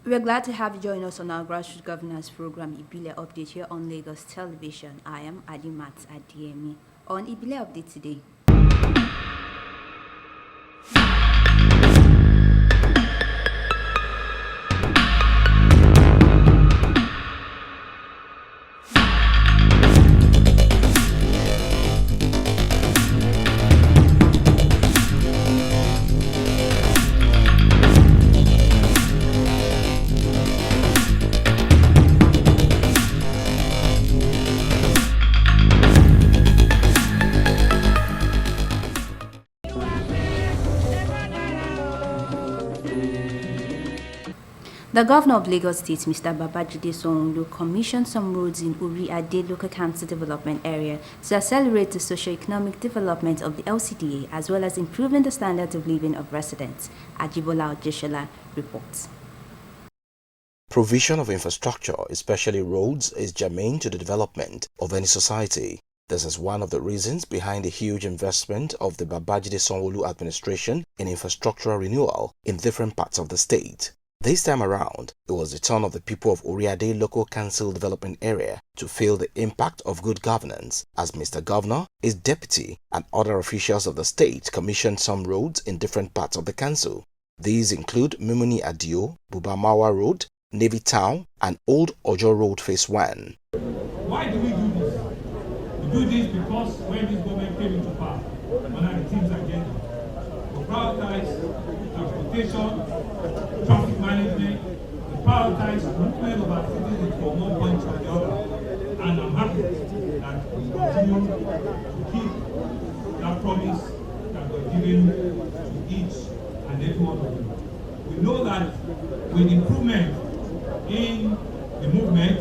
We're glad to have you join us on our grassroots governance program, Ibile Update, here on Lagos Television. I am Adimat Adiemi. On Ibile Update today, the Governor of Lagos State, Mr. Babajide Sanwo-Olu, commissioned some roads in Oriade Local Council Development Area to accelerate the socio-economic development of the LCDA as well as improving the standards of living of residents. Ajibola Ojeshola reports. Provision of infrastructure, especially roads, is germane to the development of any society. This is one of the reasons behind the huge investment of the Babajide Sanwo-Olu administration in infrastructural renewal in different parts of the state. This time around, it was the turn of the people of Oriade Local Council Development Area to feel the impact of good governance as Mr. Governor, his deputy, and other officials of the state commissioned some roads in different parts of the council. These include Mimuni Adio, Bubamawa Road, Navy Town, and Old Ojo Road Phase 1. Why do we do this? We do this because when this government came into power, one of the team's agenda, we prioritize transportation, traffic management, we prioritize movement of our citizens from one point to the other. And I'm happy that we continue to keep that promise that we're giving to each and every one of you. We know that with improvement in the movement,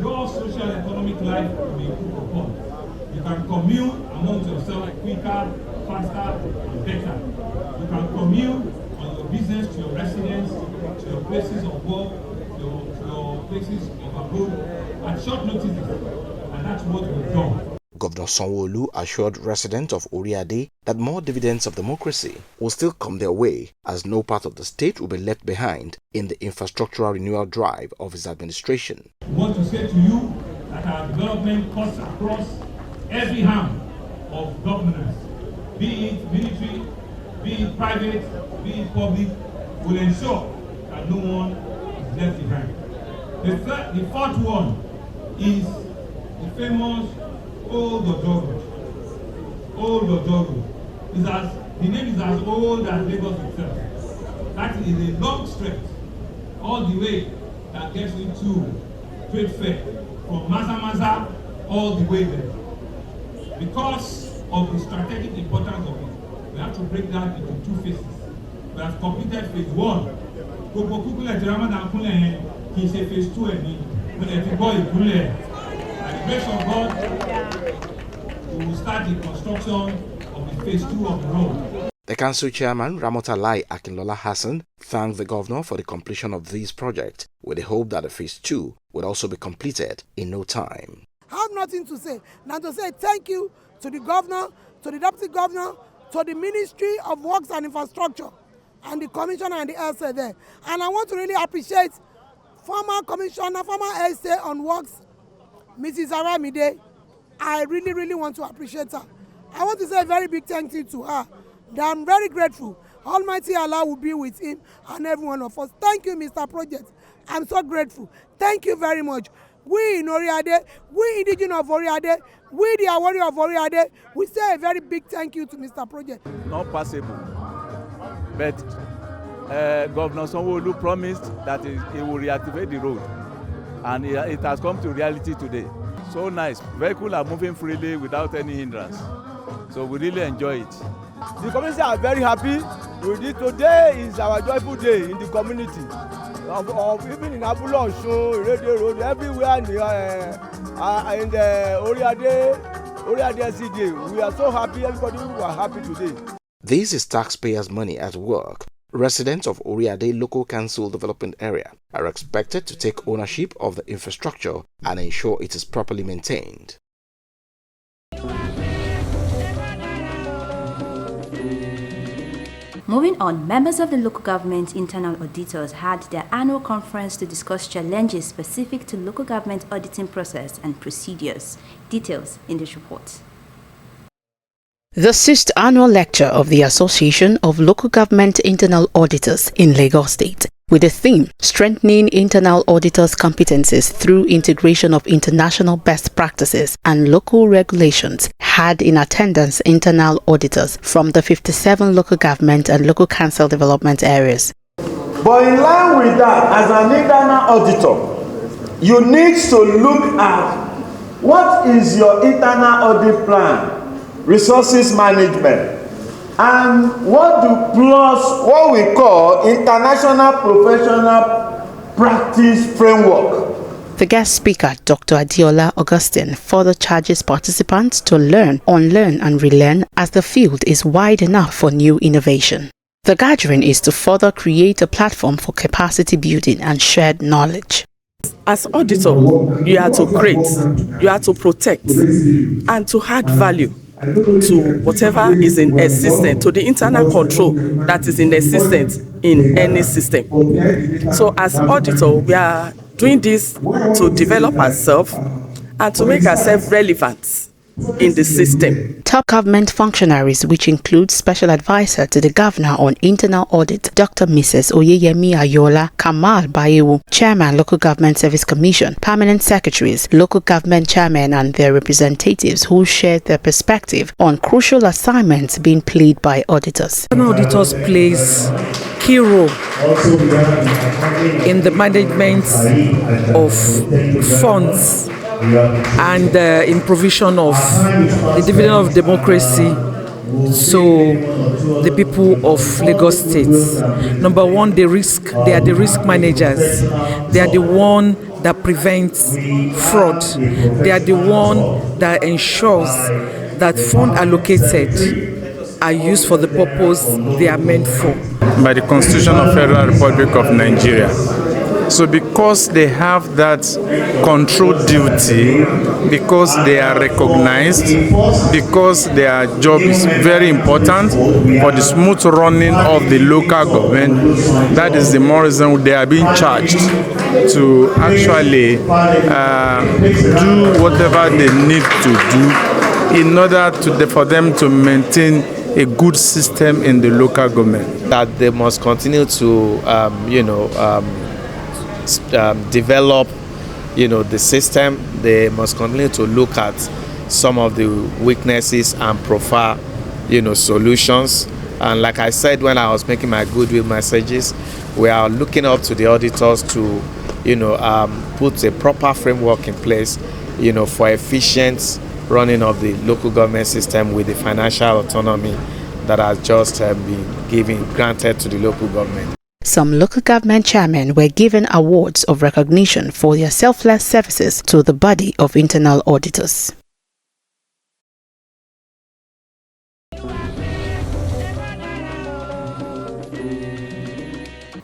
your social and economic life will be improved upon. You can commute amongst yourself quicker, faster, and better. You can commute on your business to your residence, to your places of work, to your places of abode at short notice, and that's what we've done. Governor Sanwo-Olu assured residents of Oriade that more dividends of democracy will still come their way as no part of the state will be left behind in the infrastructural renewal drive of his administration. We want to say to you that our development cuts across every arm of governance, be it military, be it private, be it public, will ensure that no one is left behind. The fourth one is the famous Old Ojo Road. Old Ojo Road. The name is as old as Lagos itself. That is a long stretch all the way that gets into Trade Fair from Maza all the way there. Because of the strategic importance of it, we have to break that into two phases. We have completed phase 1. Gbogbo kúkúlẹ̀ tí Ramadan kúnlẹ̀ yẹn kì í ṣe phase 2 ẹ̀ ní ìpínlẹ̀ tí gbọ́ ìkúnlẹ̀. By the grace of God, we will start the construction of the phase 2 of the road. The council chairman, Ramotalai Akinlola Hassan, thanked the governor for the completion of this project with the hope that the phase 2 would also be completed in no time. I have nothing to say than to say thank you to the governor, to the deputy governor, to the Ministry of Works and Infrastructure, and the commissioner and the LCDA. And I want to really appreciate former commissioner, former LCDA on Works, Mrs. Aramide. I really want to appreciate her. I want to say a very big thank you to her. That I'm very grateful. Almighty Allah will be with him and every one of us. Thank you, Mr. Project. I'm so grateful. Thank you very much. We in Oriade, we indigenous of Oriade, we the Awari of Oriade, we say a very big thank you to Mr. Project. Not possible, but Governor Sanwo-Olu promised that he will reactivate the road, and it has come to reality today. So nice. Vehicles are moving freely without any hindrance. So we really enjoy it. The community are very happy Today is our joyful day in the community. Even in Ibile, Eredo Road, everywhere in the Oriade LCDA. We are so happy, everybody who are happy today. This is taxpayers' money at work. Residents of Oriade Local Council Development Area are expected to take ownership of the infrastructure and ensure it is properly maintained. Moving on, members of the local government internal auditors had their annual conference to discuss challenges specific to local government auditing process and procedures. Details in this report. The 6th annual lecture of the Association of Local Government Internal Auditors in Lagos State, with the theme Strengthening Internal Auditors' Competencies Through Integration of International Best Practices and Local Regulations, had in attendance internal auditors from the 57 local government and local council development areas. But in line with that, as an internal auditor, you need to look at what is your internal audit plan, resources management, and what we call international professional practice framework. The guest speaker, Dr. Adiola Augustine, further charges participants to learn, unlearn and relearn as the field is wide enough for new innovation. The gathering is to further create a platform for capacity building and shared knowledge. As auditor, you are to create, you are to protect, and to add value to whatever is in existence, to the internal control that is in existence in any system. So as auditor, we are doing this to develop ourselves and to make ourselves relevant in the system. Top government functionaries, which include Special Advisor to the Governor on Internal Audit, Dr. Mrs. Oyeyemi Ayola, Kamal Bayewu, Chairman, Local Government Service Commission, Permanent Secretaries, Local Government Chairmen and their representatives who shared their perspective on crucial assignments being played by auditors. Auditors plays key role in the management of funds and in provision of the dividend of democracy to the people of Lagos State. Number one, they are the risk managers. They are the one that prevents fraud. They are the one that ensures that funds allocated are used for the purpose they are meant for. By the Constitution of Federal Republic of Nigeria. So because they have that control duty, because they are recognized, because their job is very important for the smooth running of the local government, that is the more reason they are being charged to actually do whatever they need to do in order for them to maintain a good system in the local government. That they must continue to, develop, the system. They must continue to look at some of the weaknesses and profile, solutions. And like I said when I was making my goodwill messages, we are looking up to the auditors to, put a proper framework in place, for efficient running of the local government system with the financial autonomy that has just been granted to the local government. Some local government chairmen were given awards of recognition for their selfless services to the body of internal auditors.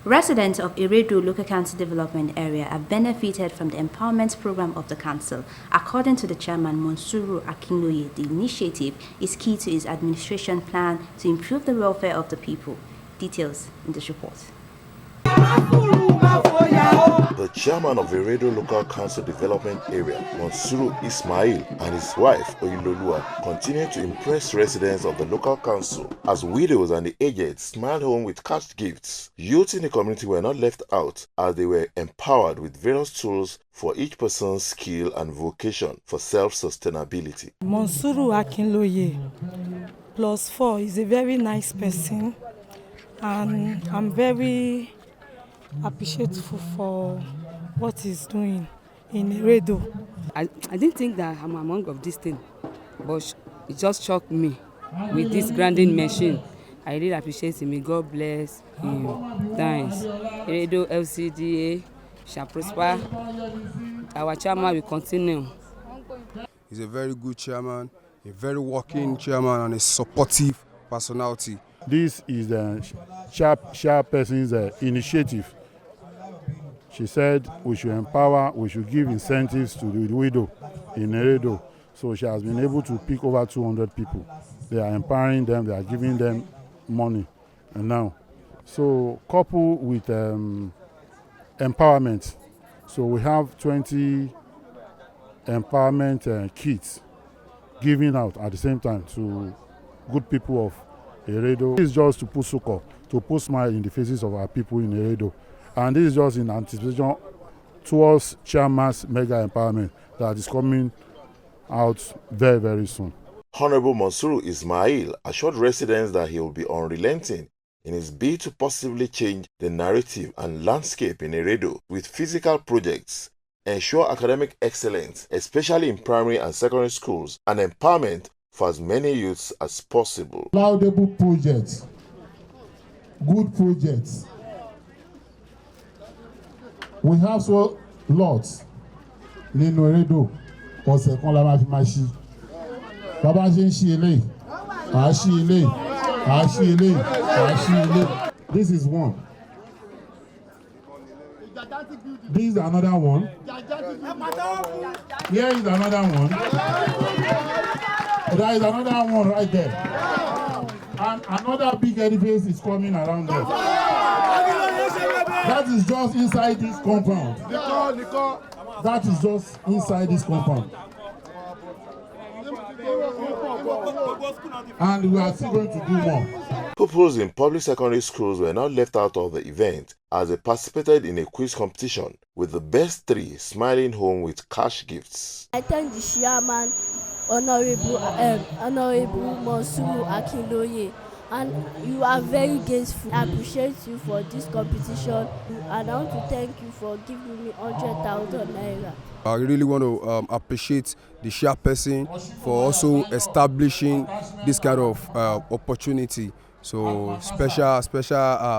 Residents of Eredo Local Council Development Area have benefited from the empowerment program of the council. According to the chairman, Monsuru Akinloye, the initiative is key to his administration plan to improve the welfare of the people. Details in this report. The chairman of Eredo Local Council Development Area, Monsuru Ismail, and his wife, Oyinlolua, continue to impress residents of the local council as widows and the aged smiled home with cash gifts. Youth in the community were not left out as they were empowered with various tools for each person's skill and vocation for self-sustainability. Monsuru Akinloye, +4, is a very nice person, and I'm very appreciative for what he's doing in Eredo. I didn't think that I'm among of this thing, but it just shocked me with this grinding machine. I really appreciate him. May God bless him. Thanks. Eredo LCDA shall prosper. Our chairman will continue. He's a very good chairman, a very working chairman, and a supportive personality. This is the chairperson's initiative. She said we should empower, we should give incentives to the widow in Eredo. So she has been able to pick over 200 people. They are empowering them, they are giving them money. And now, so coupled with empowerment, so we have 20 empowerment kits given out at the same time to good people of Eredo. This is just to put succor, to put smile in the faces of our people in Eredo. And this is just in anticipation towards Chairman's mega empowerment that is coming out very, very soon. Honorable Monsuru Ismail assured residents that he will be unrelenting in his bid to possibly change the narrative and landscape in Eredo with physical projects, ensure academic excellence, especially in primary and secondary schools, and empowerment for as many youths as possible. Laudable projects, good projects. We have so lots in Eredo. Ọ̀sẹ̀ kan la máa fi máa ṣí. Bàbá ṣe ń ṣí eléyìí, à á ṣí eléyìí, à á ṣí eléyìí, à á ṣí eléyìí. This is one. This is another one. Here is another one. There is another one right there. And another big edifice is coming around there. That is just inside this compound. That is just inside this compound. And we are still going to do more. Pupils in public secondary schools were not left out of the event as they participated in a quiz competition, with the best three smiling home with cash gifts. I thank the chairman, Honorable Monsuru Akinloye, and you are very graceful. I appreciate you for this competition, and I want to thank you for giving me 100,000 naira. I really want to appreciate the chairperson for also establishing this kind of opportunity. So special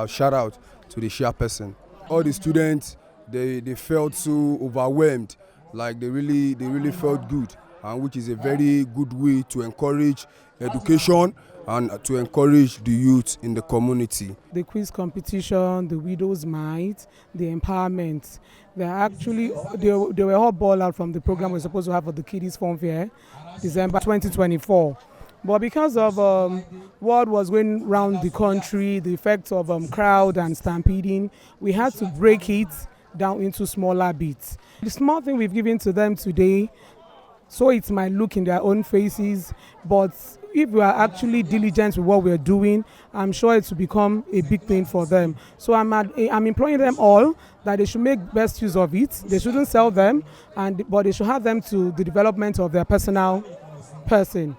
shout out to the chairperson. All the students, they felt so overwhelmed, like they really felt good, and which is a very good way to encourage education and to encourage the youth in the community. The quiz competition, the widow's might, the empowerment, they were all ball out from the program we're supposed to have for the Kiddies Fun Fair, December 2024. But because of what was going around the country, the effects of crowd and stampeding, we had to break it down into smaller bits. The small thing we've given to them today, so it might look in their own faces, but if we are actually diligent with what we're doing, I'm sure it will become a big thing for them. So I'm imploring them all that they should make best use of it. They shouldn't sell them, but they should have them to the development of their personal person.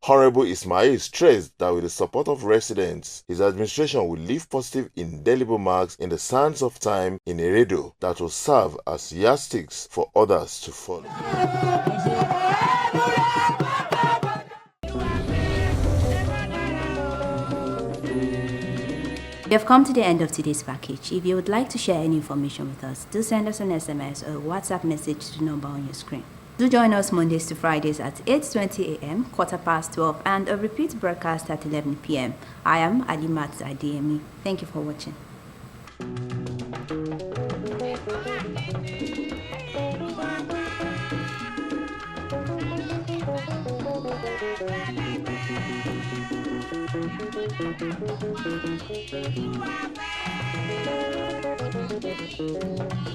Honorable Ismail stressed that with the support of residents, his administration will leave positive indelible marks in the sands of time in Eredo that will serve as yardsticks for others to follow. We have come to the end of today's package. If you would like to share any information with us, do send us an SMS or WhatsApp message to the number on your screen. Do join us Mondays to Fridays at 8:20 a.m., 12:15, and a repeat broadcast at 11 p.m. I am Alimat Adeyemi. Thank you for watching. Thank you.